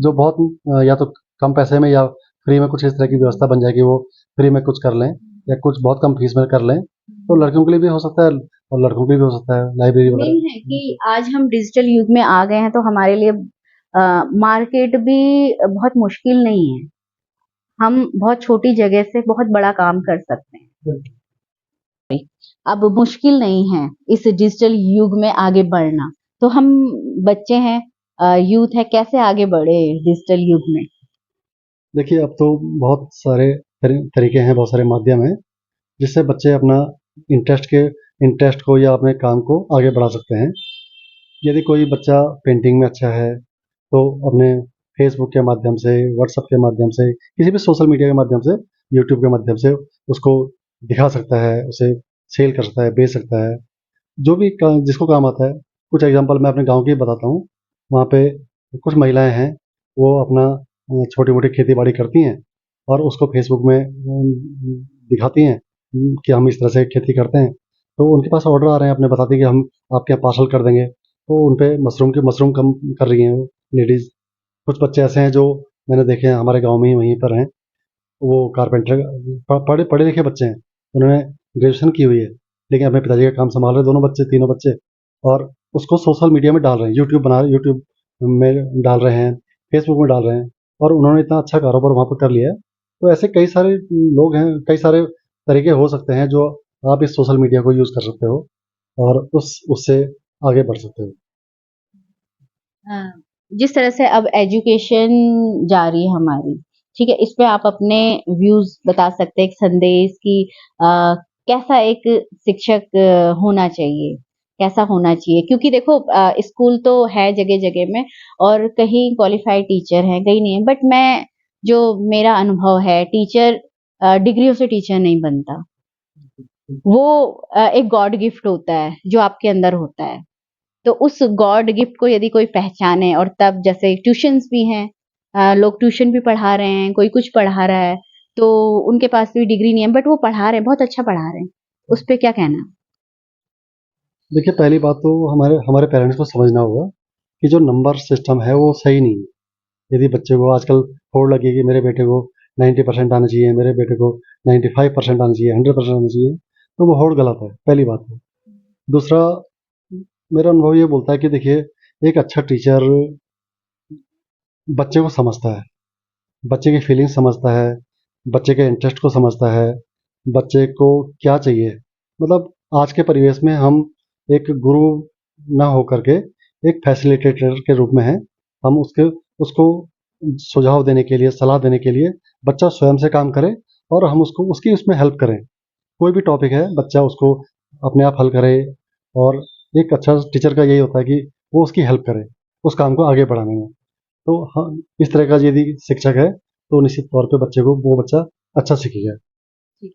जो बहुत या तो कम पैसे में या फ्री में कुछ इस तरह की व्यवस्था बन जाएगी, वो फ्री में कुछ कर लें या कुछ बहुत कम फीस में कर लें, तो लड़कियों के लिए भी हो सकता है और लड़कों के लिए भी हो सकता है, लाइब्रेरी वगैरह। मेन है कि आज हम डिजिटल युग में आ गए हैं तो हमारे लिए मार्केट भी बहुत मुश्किल नहीं है, हम बहुत छोटी जगह से बहुत बड़ा काम कर सकते हैं। अब मुश्किल नहीं है इस डिजिटल युग में आगे बढ़ना, तो हम बच्चे हैं, यूथ है, कैसे आगे बढ़े डिजिटल युग में। देखिए, अब तो बहुत सारे तरीके हैं, बहुत सारे माध्यम हैं जिससे बच्चे अपना इंटरेस्ट को या अपने काम को आगे बढ़ा सकते हैं। यदि कोई बच्चा पेंटिंग में अच्छा है, तो अपने फेसबुक के माध्यम से, व्हाट्सएप के माध्यम से, किसी भी सोशल मीडिया के माध्यम से, यूट्यूब के माध्यम से उसको दिखा सकता है, उसे सेल कर सकता है, बेच सकता है, जो भी जिसको काम आता है। कुछ एग्जांपल मैं अपने गांव की बताता हूँ। वहाँ पे कुछ महिलाएं हैं, वो अपना छोटी मोटी खेती बाड़ी करती हैं और उसको फेसबुक में दिखाती हैं कि हम इस तरह से खेती करते हैं। तो उनके पास ऑर्डर आ रहे हैं, अपने बताती हैं कि हम आपके यहाँ पार्सल कर देंगे, तो उन पे मशरूम कम कर रही हैं लेडीज़। कुछ बच्चे ऐसे हैं जो मैंने देखे हैं हमारे गांव में ही वहीं पर हैं, वो कारपेंटर पढ़े पढ़े लिखे बच्चे हैं, उन्होंने ग्रेजुएशन की हुई है, लेकिन अपने पिताजी का काम संभाल रहे, दोनों बच्चे, तीनों बच्चे, और उसको सोशल मीडिया में डाल रहे हैं, यूट्यूब में डाल रहे हैं, फेसबुक में डाल रहे हैं, और उन्होंने इतना अच्छा कारोबार वहाँ पर कर लिया है। तो ऐसे कई सारे लोग हैं, कई सारे तरीके हो सकते हैं जो आप इस सोशल मीडिया को यूज़ कर सकते हो और उससे आगे बढ़ सकते हो। हाँ, जिस तरह से अब एजुकेशन जा रही है हमारी, ठीक है, इस पे आप अपने व्यूज बता सकते हैं, एक संदेश की कैसा एक शिक्षक होना चाहिए, कैसा होना चाहिए, क्योंकि देखो स्कूल तो है जगह जगह में और कहीं क्वालिफाइड टीचर हैं, कहीं नहीं है, बट मैं जो मेरा अनुभव है, टीचर डिग्रियों से टीचर नहीं बनता, वो एक गॉड गिफ्ट होता है जो आपके अंदर होता है, तो उस गॉड गिफ्ट को यदि कोई पहचाने, और तब जैसे ट्यूशंस भी हैं, लोग ट्यूशन भी पढ़ा रहे हैं, कोई कुछ पढ़ा रहा है, तो उनके पास भी डिग्री नहीं है बट वो पढ़ा रहे हैं, बहुत अच्छा पढ़ा रहे हैं, उस पे क्या कहना। देखिए, पहली बात तो हमारे हमारे पेरेंट्स को समझना होगा कि जो नंबर सिस्टम है वो सही नहीं है। यदि बच्चे को आजकल होड़ लगी कि मेरे बेटे को 90% आना चाहिए, मेरे बेटे को 95% आना चाहिए, 100% आना चाहिए, तो वो होड़ गलत है, पहली बात है। दूसरा, मेरा अनुभव ये बोलता है कि देखिए, एक अच्छा टीचर बच्चे को समझता है, बच्चे की फीलिंग्स समझता है, बच्चे के इंटरेस्ट को समझता है, बच्चे को क्या चाहिए। मतलब आज के परिवेश में हम एक गुरु ना हो करके एक फैसिलिटेटर के रूप में हैं। हम उसको सुझाव देने के लिए, सलाह देने के लिए बच्चा स्वयं से काम करे और हम उसको उसकी उसमें हेल्प करें। कोई भी टॉपिक है, बच्चा उसको अपने आप हल करे और एक अच्छा टीचर का यही होता है कि वो उसकी हेल्प करे उस काम को आगे बढ़ाने में। तो हाँ, इस तरह का यदि शिक्षक है तो निश्चित तौर पे बच्चे को वो बच्चा अच्छा सीखेगा। जी।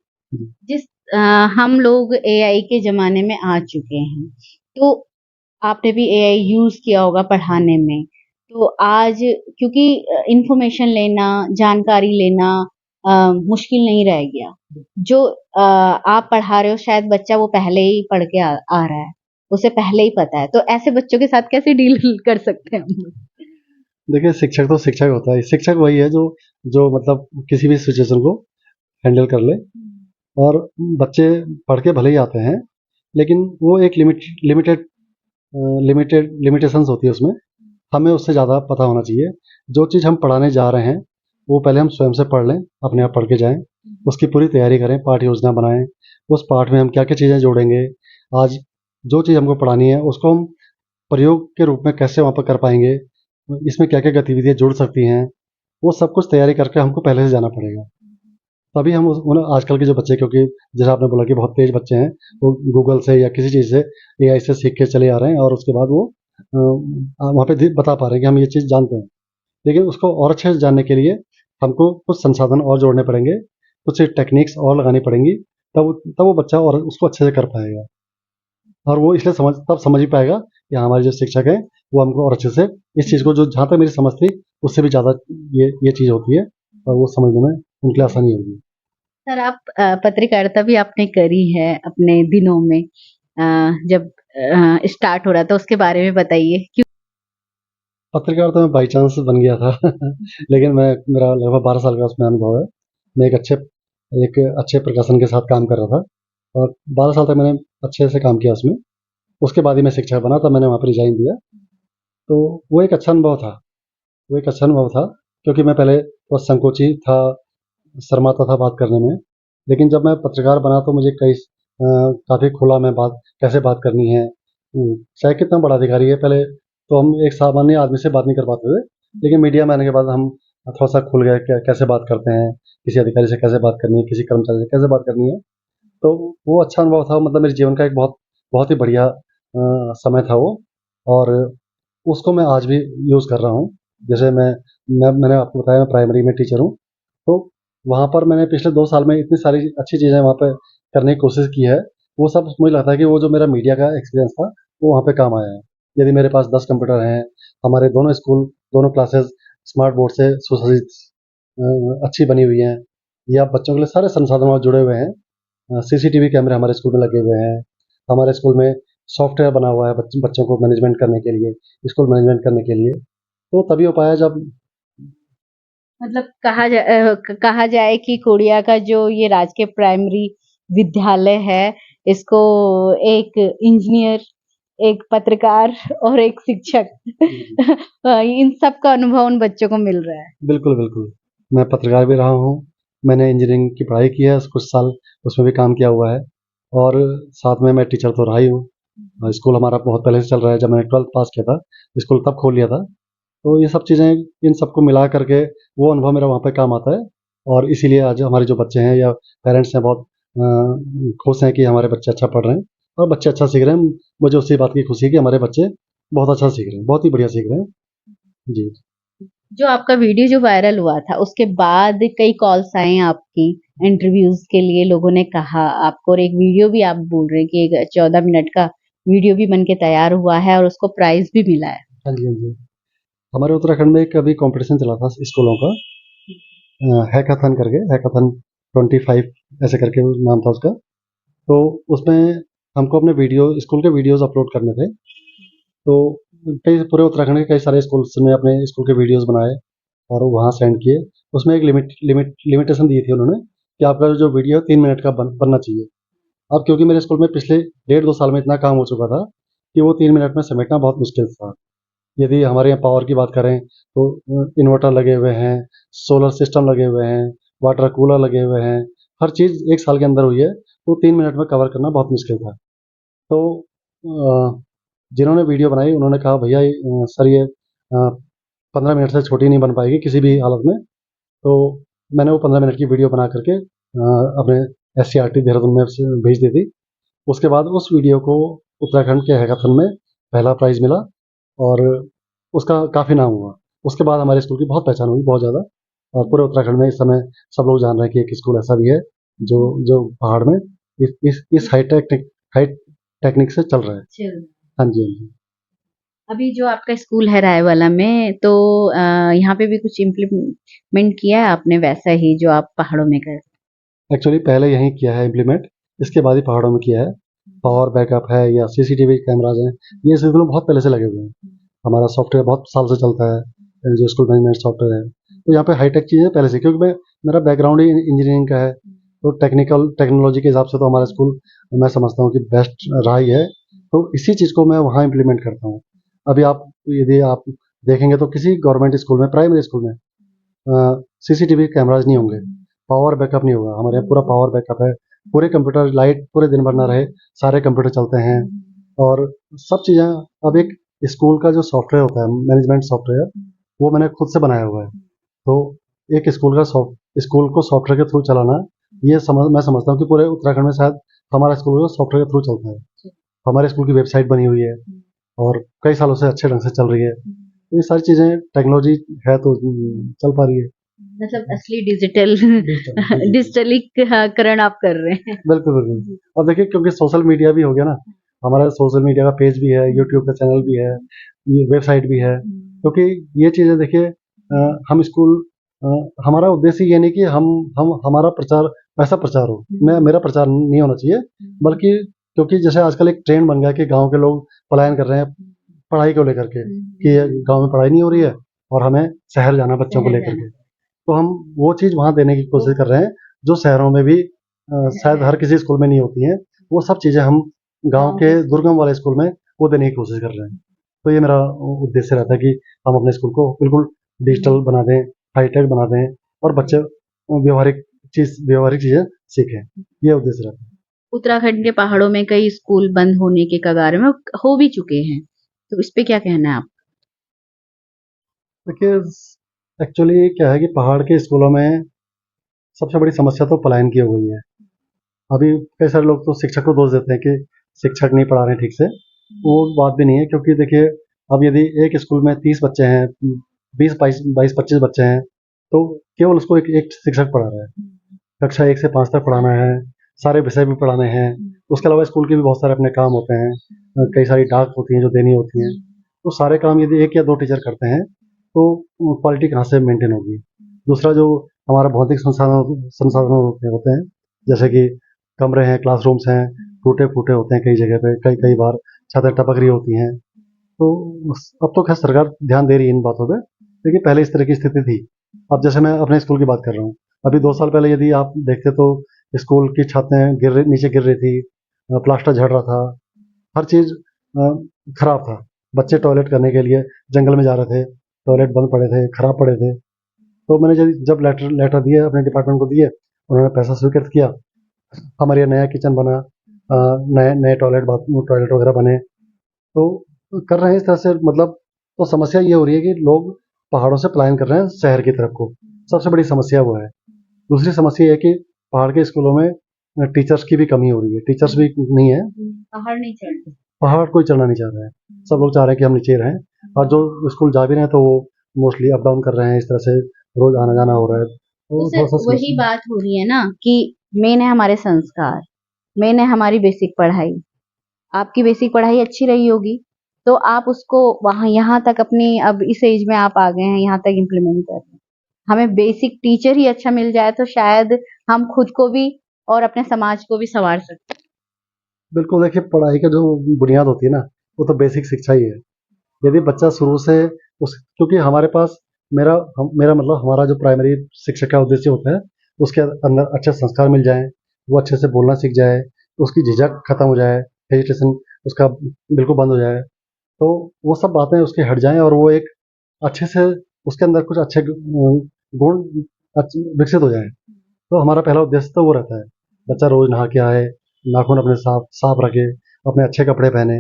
जिस अ, हम लोग एआई के ज़माने में आ चुके हैं, तो आपने भी एआई यूज़ किया होगा पढ़ाने में। तो आज क्योंकि इन्फॉर्मेशन लेना, जानकारी लेना मुश्किल नहीं रह गया। जो आप पढ़ा रहे हो शायद बच्चा वो पहले ही पढ़ के आ रहा है, उसे पहले ही पता है। तो ऐसे बच्चों के साथ कैसे डील कर सकते हैं हम लोग? देखिए, शिक्षक तो शिक्षक होता है। शिक्षक वही है जो जो मतलब किसी भी सिचुएशन को हैंडल कर ले। और बच्चे पढ़ के भले ही आते हैं, लेकिन वो एक लिमिटेशंस होती है उसमें। हमें उससे ज़्यादा पता होना चाहिए। जो चीज़ हम पढ़ाने जा रहे हैं वो पहले हम स्वयं से पढ़ लें, अपने आप पढ़ के जाएं, उसकी पूरी तैयारी करें, पाठ योजना बनाएं, उस पाठ में हम क्या क्या चीज़ें जोड़ेंगे, आज जो चीज़ हमको पढ़ानी है उसको हम प्रयोग के रूप में कैसे वहाँ पर कर पाएंगे, इसमें क्या क्या गतिविधियाँ जुड़ सकती हैं, वो सब कुछ तैयारी करके हमको पहले से जाना पड़ेगा। तभी हम आजकल के जो बच्चे, क्योंकि जैसा आपने बोला कि बहुत तेज बच्चे हैं, वो गूगल से या किसी चीज़ से एआई से सीख के चले आ रहे हैं और उसके बाद वो वहाँ पे बता पा रहे हैं कि हम ये चीज़ जानते हैं। लेकिन उसको और अच्छे से जानने के लिए हमको कुछ संसाधन और जोड़ने पड़ेंगे, कुछ टेक्निक्स और लगानी पड़ेंगी, तब वो बच्चा और उसको अच्छे से कर पाएगा। और वो इसलिए तब समझ ही पाएगा कि हाँ, हमारे जो शिक्षक हैं वो हमको और अच्छे से इस चीज़ को, जो जहाँ तक मेरी समझ थी उससे भी ज़्यादा ये चीज़ होती है, और वो समझने में उनके लिए आसानी होगी। सर आप पत्रकारिता भी आपने करी है अपने दिनों में, जब स्टार्ट हो रहा था उसके बारे में बताइए। क्यों? पत्रकार तो मैं बाई चांस बन गया था लेकिन मेरा लगभग 12 साल का उसमें अनुभव है। मैं एक अच्छे प्रकाशन के साथ काम कर रहा था और 12 साल तक मैंने अच्छे से काम किया उसमें। उसके बाद ही मैं शिक्षक बना, तब मैंने वहाँ पर रिजाइन दिया। तो वो एक अच्छा अनुभव था। वो एक अच्छा अनुभव था, क्योंकि मैं पहले बहुत संकोची था, शर्माता था बात करने में। लेकिन जब मैं पत्रकार बना तो मुझे काफ़ी खुला मैं बात कैसे बात करनी है। चाहे कितना बड़ा अधिकारी है, पहले तो हम एक सामान्य आदमी से बात नहीं कर पाते थे, लेकिन मीडिया में आने के बाद हम थोड़ा सा खुल गए, कैसे बात करते हैं, किसी अधिकारी से कैसे बात करनी है, किसी कर्मचारी से कैसे बात करनी है। तो वो अच्छा अनुभव था, मतलब मेरे जीवन का एक बहुत बहुत ही बढ़िया समय था वो। और उसको मैं आज भी यूज़ कर रहा हूँ। जैसे मैंने आपको बताया मैं प्राइमरी में टीचर हूँ, तो वहाँ पर मैंने पिछले 2 साल में इतनी सारी अच्छी चीज़ें वहाँ पे करने की कोशिश की है। वो सब मुझे लगता है कि वो जो मेरा मीडिया का एक्सपीरियंस था, वो वहाँ पे काम आया है। यदि मेरे पास 10 कंप्यूटर हैं, हमारे दोनों स्कूल, दोनों क्लासेस स्मार्ट बोर्ड से सुसज्जित अच्छी बनी हुई हैं, या बच्चों के लिए सारे संसाधन वहाँ जुड़े हुए हैं। सीसीटीवी कैमरे हमारे स्कूल में लगे हुए हैं। हमारे स्कूल में सॉफ्टवेयर बना हुआ है बच्चों को मैनेजमेंट करने के लिए, स्कूल मैनेजमेंट करने के लिए। तो तभी हो पाया जब मतलब कहा जाए कि कोडिया का जो ये राजकीय प्राइमरी विद्यालय है, इसको एक इंजीनियर, एक पत्रकार और एक शिक्षक इन सब का अनुभव उन बच्चों को मिल रहा है। बिल्कुल, बिल्कुल। मैं पत्रकार भी रहा हूँ, मैंने इंजीनियरिंग की पढ़ाई की है, कुछ साल उसमें भी काम किया हुआ है, और साथ में मैं टीचर तो रहा ही हूँ। स्कूल हमारा बहुत पहले से चल रहा है, जब मैंने 12th पास किया था, स्कूल तब खोल लिया था। तो ये सब चीज़ें, इन सबको मिला करके वो अनुभव मेरा वहाँ पे काम आता है, और इसीलिए आज हमारे जो बच्चे हैं या पेरेंट्स हैं, बहुत खुश हैं कि हमारे बच्चे अच्छा पढ़ रहे हैं और बच्चे अच्छा सीख रहे हैं। मुझे उसी बात की खुशी है कि हमारे बच्चे बहुत अच्छा सीख रहे हैं, बहुत ही बढ़िया सीख रहे हैं। जी। जो आपका वीडियो जो वायरल हुआ था, उसके बाद कई कॉल्स आए आपकी इंटरव्यूज के लिए, लोगों ने कहा आपको, और एक वीडियो भी आप बोल रहे हैं कि एक 14 मिनट का वीडियो भी बन के तैयार हुआ है और उसको प्राइज भी मिला है। हाँ जी, हाँ जी। हमारे उत्तराखंड में एक अभी कॉम्पिटिशन चला था स्कूलों का, हैकाथन करके, हैकाथन 25 ऐसे करके वो नाम था उसका। तो उसमें हमको अपने वीडियो, स्कूल के वीडियोज़ अपलोड करने थे। तो कई पूरे उत्तराखंड के कई सारे स्कूल्स में अपने स्कूल के वीडियोस बनाए और वहाँ सेंड किए। उसमें एक लिमिटेशन दी थी उन्होंने कि आपका जो वीडियो है 3 मिनट का बनना चाहिए। अब क्योंकि मेरे स्कूल में पिछले डेढ़ 2 साल में इतना काम हो चुका था कि वो 3 मिनट में समेटना बहुत मुश्किल था। यदि हमारे यहाँ पावर की बात करें तो इन्वर्टर लगे हुए हैं, सोलर सिस्टम लगे हुए हैं, वाटर कूलर लगे हुए हैं, हर चीज़ 1 साल के अंदर हुई है, तो 3 मिनट में कवर करना बहुत मुश्किल था। तो जिन्होंने वीडियो बनाई उन्होंने कहा भैया सर ये 15 मिनट से छोटी नहीं बन पाएगी किसी भी हालत में। तो मैंने वो 15 मिनट की वीडियो बना करके अपने SCRT देहरादून में से भेज दी थी। उसके बाद उस वीडियो को उत्तराखंड के हैकाथन में पहला प्राइज़ मिला और उसका काफ़ी नाम हुआ। उसके बाद हमारे स्कूल की बहुत पहचान हुई, बहुत ज़्यादा, और पूरे उत्तराखंड में इस समय सब लोग जान रहे हैं कि एक स्कूल ऐसा भी है जो जो पहाड़ में इस हाई टेक्निक से चल रहा है। चल हाँ जी, हाँ जी। अभी जो आपका स्कूल है रायवाला में तो यहाँ पे भी कुछ इम्प्लीमेंट किया है आपने वैसा ही जो आप पहाड़ों में कर एक्चुअली पहले यहीं किया है इम्प्लीमेंट, इसके बाद ही पहाड़ों में किया है। पावर बैकअप है या CCTV कैमराज हैं, ये सिलसिले में बहुत पहले से लगे हुए हैं। हमारा सॉफ्टवेयर बहुत साल से चलता है, जो स्कूल मैनेजमेंट सॉफ्टवेयर है। तो यहाँ पे हाईटेक चीज़ें पहले से, क्योंकि मेरा बैकग्राउंड ही इंजीनियरिंग का है, तो टेक्नोलॉजी के हिसाब से तो हमारा स्कूल मैं समझता हूँ कि बेस्ट रहा ही है। तो इसी चीज़ को मैं वहाँ इम्प्लीमेंट करता हूँ। अभी यदि आप देखेंगे तो किसी गवर्नमेंट स्कूल में, प्राइमरी स्कूल में CCTV कैमराज नहीं होंगे, पावर बैकअप नहीं होगा। हमारे यहाँ पूरा पावर बैकअप है, पूरे कंप्यूटर लाइट पूरे दिन भर ना रहे, सारे कंप्यूटर चलते हैं और सब चीज़ें। अब एक स्कूल का जो सॉफ्टवेयर होता है, मैनेजमेंट सॉफ्टवेयर, वो मैंने खुद से बनाया हुआ है। तो एक स्कूल को सॉफ्टवेयर के थ्रू चलाना, मैं समझता हूँ कि पूरे उत्तराखंड में शायद हमारा स्कूल सॉफ्टवेयर के थ्रू चलता है। हमारे स्कूल की वेबसाइट बनी हुई है और कई सालों से अच्छे ढंग से चल रही है। तो ये सारी चीज़ें टेक्नोलॉजी है तो चल पा रही है। मतलब असली डिजिटल डिजिटल डिजिटलीकरण आप कर रहे हैं। बिल्कुल, बिल्कुल। और देखिए क्योंकि सोशल मीडिया भी हो गया ना, हमारा सोशल मीडिया का पेज भी है, यूट्यूब का चैनल भी है, ये वेबसाइट भी है। क्योंकि ये चीज़ें देखिए हम स्कूल हमारा उद्देश्य ये नहीं कि हम हमारा प्रचार वैसा प्रचार हो, मैं मेरा प्रचार नहीं होना चाहिए, बल्कि क्योंकि जैसे आजकल एक ट्रेंड बन गया है कि गाँव के लोग पलायन कर रहे हैं पढ़ाई को लेकर के, कि गाँव में पढ़ाई नहीं हो रही है और हमें शहर जाना बच्चों को लेकर के। तो हम वो चीज़ वहाँ देने की कोशिश कर रहे हैं, जो शहरों में भी शायद हर किसी स्कूल में नहीं होती हैं। वो सब चीज़ें हम गाँव के दुर्गम वाले स्कूल में वो देने की कोशिश कर रहे हैं। तो ये मेरा उद्देश्य रहता है कि हम अपने स्कूल को बिल्कुल डिजिटल बना दें, हाईटेक बना दें और बच्चे व्यवहारिक चीज़ें सीखें। ये उद्देश्य रहता है। उत्तराखंड के पहाड़ों में कई स्कूल बंद होने के कगार में हो भी चुके हैं, तो इस पे क्या कहना है आप? देखिए, एक्चुअली क्या है कि पहाड़ के स्कूलों में सबसे बड़ी समस्या तो पलायन की हो गई है। अभी कई सारे लोग तो शिक्षक को दोष देते हैं कि शिक्षक नहीं पढ़ा रहे ठीक से। वो बात भी नहीं है, क्योंकि देखिए अब यदि एक स्कूल में 30 बच्चे हैं, 20-22-25 बच्चे हैं, तो केवल उसको एक शिक्षक पढ़ा रहा है। कक्षा 1 से 5 तक पढ़ाना है, सारे विषय भी पढ़ाने हैं। उसके अलावा स्कूल के भी बहुत सारे अपने काम होते हैं, कई सारी डाक होती हैं जो देनी होती हैं। तो सारे काम यदि 1 या 2 टीचर करते हैं तो क्वालिटी कहाँ से मेंटेन होगी। दूसरा, जो हमारा भौतिक संसाधन होते हैं, जैसे कि कमरे हैं, क्लासरूम्स हैं, टूटे-फूटे होते हैं कई जगह पे, कई बार छतें टपक रही होती हैं। तो अब तो खैर सरकार ध्यान दे रही है इन बातों पे, लेकिन पहले इस तरह की स्थिति थी। अब जैसे मैं अपने स्कूल की बात कर रहा हूँ, अभी 2 साल पहले यदि आप देखते तो स्कूल की छतें नीचे गिर रही थी, प्लास्टर झड़ रहा था, हर चीज़ खराब था। बच्चे टॉयलेट करने के लिए जंगल में जा रहे थे, टॉयलेट बंद पड़े थे, खराब पड़े थे। तो मैंने जब लेटर दिए अपने डिपार्टमेंट को दिए, उन्होंने पैसा स्वीकृत किया, हमारे यहाँ नया किचन बना, नए नए टॉयलेट वगैरह बने। तो कर रहे हैं इस तरह से, मतलब तो समस्या ये हो रही है कि लोग पहाड़ों से पलायन कर रहे हैं शहर की तरफ को, सबसे बड़ी समस्या वो है। दूसरी समस्या ये है कि पहाड़ के स्कूलों में टीचर्स की भी कमी हो रही है, टीचर्स भी नहीं है, पहाड़ नहीं चढ़ते। पहाड़ कोई चढ़ना नहीं चाह रहा है, सब लोग चाह रहे हैं कि हम नीचे ही रहें। और जो स्कूल जा भी रहे हैं तो वो मोस्टली अप डाउन कर रहे हैं, इस तरह से रोज आना जाना हो रहा है, तो तो थोड़ा सर सा वही समस्या। बात हो रही है ना कि मेन है हमारे संस्कार, मेन है हमारी बेसिक पढ़ाई। आपकी बेसिक पढ़ाई अच्छी रही होगी तो आप उसको वहां यहाँ तक अपनी अब इस एज में आप आ गए हैं यहाँ तक इम्प्लीमेंट कर रहे हैं। हमें बेसिक टीचर ही अच्छा मिल जाए तो शायद हम खुद को भी और अपने समाज को भी संवार सकते बिल्कुल, देखिए पढ़ाई का जो बुनियाद होती है ना, वो तो बेसिक शिक्षा ही है। यदि बच्चा शुरू से उस क्योंकि हमारे पास मेरा मतलब हमारा जो प्राइमरी शिक्षा का उद्देश्य होता है, उसके अंदर अच्छे संस्कार मिल जाएँ, वो अच्छे से बोलना सीख जाए, उसकी झिझक खत्म हो जाए, हेजिटेशन उसका बिल्कुल बंद हो जाए। तो वो सब बातें उसकी हट जाएँ और वो एक अच्छे से उसके अंदर कुछ अच्छे गुण विकसित हो जाएँ। तो हमारा पहला उद्देश्य तो वो रहता है। बच्चा रोज़ नहा के आए, नाखून अपने साफ रखे, अपने अच्छे कपड़े पहने।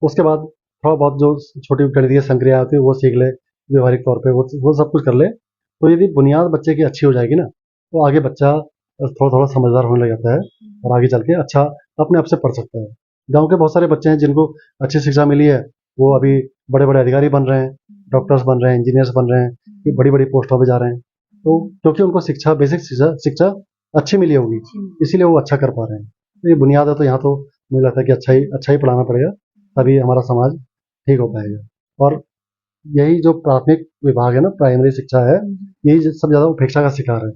उसके बाद थोड़ा बहुत जो छोटी गणितीय संक्रिया होती है वो सीख ले, व्यवहारिक तौर पे वो सब कुछ कर ले। तो यदि बुनियाद बच्चे की अच्छी हो जाएगी ना, तो आगे बच्चा थोड़ा-थोड़ा समझदार होने लग जाता है और आगे चल के अच्छा अपने आप से पढ़ सकता है। गाँव के बहुत सारे बच्चे हैं जिनको अच्छी शिक्षा मिली है, वो अभी बड़े-बड़े अधिकारी बन रहे हैं, डॉक्टर्स बन रहे हैं, इंजीनियर्स बन रहे हैं, फिर बड़ी-बड़ी पोस्टों पे जा रहे हैं। तो क्योंकि उनको बेसिक शिक्षा अच्छी मिली होगी, इसीलिए वो अच्छा कर पा रहे हैं। तो ये बुनियाद है, तो यहाँ तो मुझे लगता है कि अच्छा ही पढ़ाना पड़ेगा, तभी हमारा समाज ठीक हो पाएगा। और यही जो प्राथमिक विभाग है ना, प्राइमरी शिक्षा है, यही सब ज़्यादा उपेक्षा का शिकार है।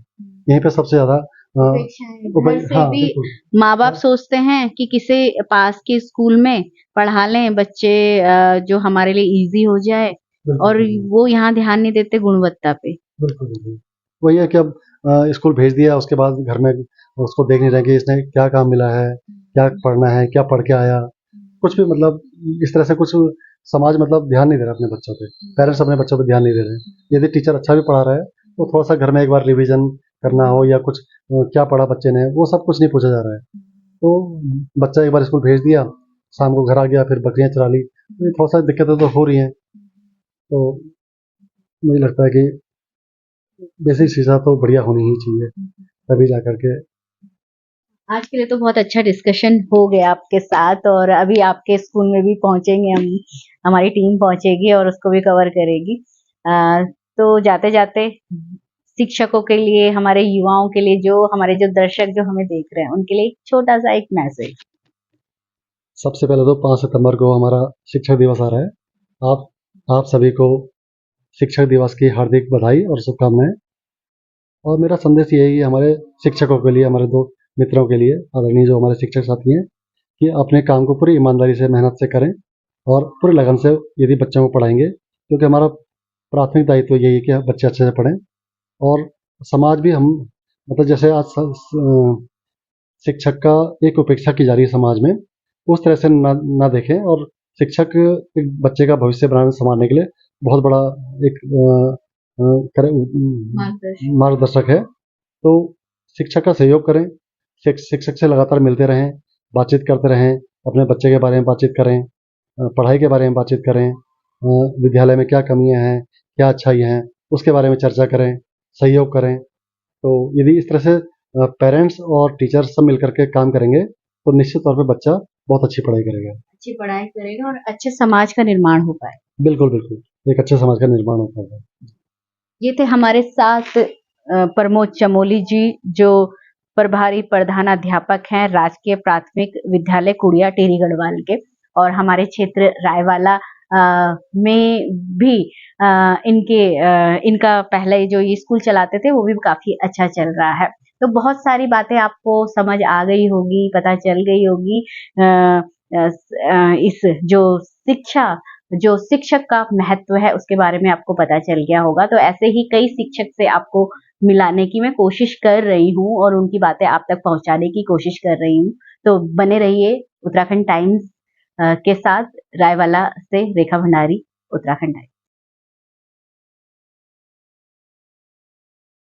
यहीं पे सबसे ज़्यादा घर से भी माँ बाप सोचते हैं कि किसी पास के स्कूल में पढ़ा लें बच्चे, जो हमारे लिए इजी हो जाए, और वो यहाँ ध्यान नहीं देते गुणवत्ता पे। बिल्कुल। वही है कि अब स्कूल भेज दिया, उसके बाद घर में उसको देख नहीं रहे कि इसने क्या काम मिला है, क्या पढ़ना है, क्या पढ़ के आया। कुछ भी मतलब इस तरह से कुछ समाज मतलब ध्यान नहीं दे रहा अपने बच्चों पे। पेरेंट्स अपने बच्चों पे ध्यान नहीं दे रहे। यदि टीचर अच्छा भी पढ़ा रहा है, तो थोड़ा-सा घर में एक बार रिवीजन करना हो या कुछ क्या पढ़ा बच्चे ने, वो सब कुछ नहीं पूछा जा रहा है। तो बच्चा एक बार स्कूल भेज दिया, शाम को घर आ गया, फिर बकरियाँ चरा ली। तो ये थोड़ा-सा दिक्कतें तो हो रही हैं। तो मुझे लगता है कि बेसिक शिक्षा तो बढ़िया होनी ही चाहिए, तभी जा कर के। आज के लिए तो बहुत अच्छा डिस्कशन हो गया आपके साथ, और अभी आपके स्कूल में भी पहुंचेंगे हम, हमारी टीम पहुंचेगी और उसको भी कवर करेगी। तो जाते जाते शिक्षकों के लिए, हमारे युवाओं के लिए, जो हमारे जो दर्शक जो हमें देख रहे हैं, उनके लिए एक छोटा सा एक मैसेज। सबसे पहले तो 5 सितंबर को हमारा शिक्षक दिवस आ रहा है। आप सभी को शिक्षक दिवस की हार्दिक बधाई और शुभकामनाएं। और मेरा संदेश यही है हमारे शिक्षकों के लिए, हमारे दो मित्रों के लिए, आदरणीय जो हमारे शिक्षक साथी हैं, कि अपने काम को पूरी ईमानदारी से, मेहनत से करें और पूरी लगन से यदि बच्चों को पढ़ाएंगे, क्योंकि हमारा प्राथमिक दायित्व यही है कि बच्चे अच्छे से पढ़ें। और समाज भी हम मतलब जैसे आज शिक्षक का एक उपेक्षा की जा रही है समाज में, उस तरह से ना देखें। और शिक्षक एक बच्चे का भविष्य बनाने संवारने के लिए बहुत बड़ा एक मार्गदर्शक है। तो शिक्षक का सहयोग करें, शिक्षक से लगातार मिलते रहें, बातचीत करते रहें, अपने बच्चे के बारे में बातचीत करें, पढ़ाई के बारे में बातचीत करें, विद्यालय में क्या कमियां हैं, क्या अच्छाइयाँ हैं, उसके बारे में चर्चा करें, सहयोग करें। तो यदि इस तरह से पेरेंट्स और टीचर्स सब मिलकर के काम करेंगे, तो निश्चित तौर पे बच्चा बहुत अच्छी पढ़ाई करेगा। अच्छी पढ़ाई करेगा और अच्छे समाज का निर्माण हो पाए। बिल्कुल। एक अच्छे समाज का निर्माण हो पाएगा। ये थे हमारे साथ प्रमोद चमोली जी, जो प्रभारी प्रधानाध्यापक हैं राजकीय प्राथमिक विद्यालय कुड़िया टेरी गढ़वाल के, और हमारे क्षेत्र रायवाला में भी इनका पहले जो ये स्कूल चलाते थे वो भी काफी अच्छा चल रहा है। तो बहुत सारी बातें आपको समझ आ गई होगी, पता चल गई होगी। इस जो शिक्षक का महत्व है उसके बारे में आपको पता चल गया होगा। तो ऐसे ही कई शिक्षक से आपको मिलाने की मैं कोशिश कर रही हूँ और उनकी बातें आप तक पहुंचाने की कोशिश कर रही हूँ। तो बने रहिए उत्तराखंड टाइम्स के साथ। रायवाला से रेखा भंडारी, उत्तराखंड टाइम्स।